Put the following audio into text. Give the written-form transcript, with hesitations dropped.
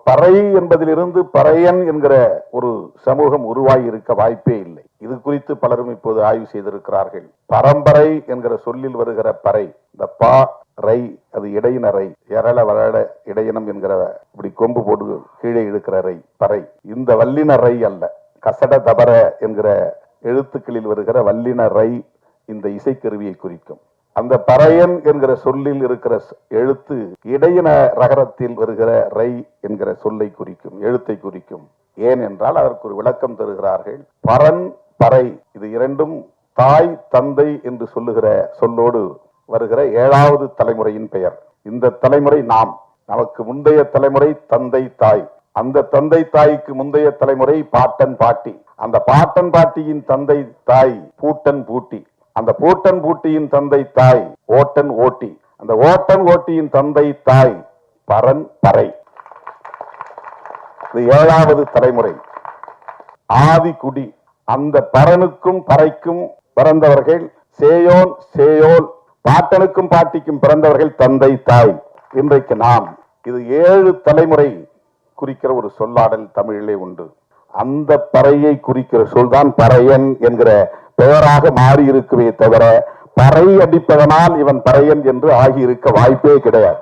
பறை என்பதிலிருந்து பறையன் என்கிற ஒரு சமூகம் உருவாகி இருக்க வாய்ப்பே இல்லை. இது குறித்து பலரும் இப்போது ஆய்வு செய்திருக்கிறார்கள். பரம்பரை என்கிற சொல்லில் வருகிற பறை, இந்த பா ரை, அது இடையின ரை, எரள வளர இடையினம் என்கிற இப்படி கொம்பு போட்டு கீழே இழுக்கிற ரை பறை. இந்த வல்லின ரை அல்ல, கசட தபர என்கிற எழுத்துக்களில் வருகிற வல்லின ரை இந்த இசைக்கருவியை குறிக்கும். அந்த பறையன் என்கிற சொல்லில் இருக்கிற எழுத்து இடையின ரகரத்தில் வருகிற ரை என்கிற சொல்லை குறிக்கும், எழுத்தை குறிக்கும். ஏன் என்றால் அதற்கு ஒரு விளக்கம் தருகிறார்கள். பரன் பறை இது இரண்டும் தாய் தந்தை என்று சொல்லுகிற சொல்லோடு வருகிற 7வது தலைமுறையின் பெயர். இந்த தலைமுறை நமக்கு முந்தைய தலைமுறை தந்தை தாய், அந்த தந்தை தாய்க்கு முந்தைய தலைமுறை பாட்டன் பாட்டி, அந்த பாட்டன் பாட்டியின் தந்தை தாய் பூட்டன் பூட்டி, அந்த பூட்டன் பூட்டியின் தந்தை தாய் ஓட்டன் ஓட்டி, அந்த ஓட்டன் ஓட்டியின் தந்தை தாய் பரன் பறை. இது 7வது தலைமுறை ஆதி குடி. அந்த பரனுக்கும் பறைக்கும் பிறந்தவர்கள் சேயோன் சேயோல், பாட்டனுக்கும் பாட்டிக்கும் பிறந்தவர்கள் தந்தை தாய். இன்றைக்கு இது 7 தலைமுறை குறிக்கிற ஒரு சொல்லாடல் தமிழிலே உண்டு. அந்த பறையை குறிக்கிற சொல்தான் பறையன் என்கிற பெயராக மாறி இருக்குமே தவிர பறை அடிப்பதனால் இவன் பறையன் என்று ஆகியிருக்க வாய்ப்பே கிடையாது.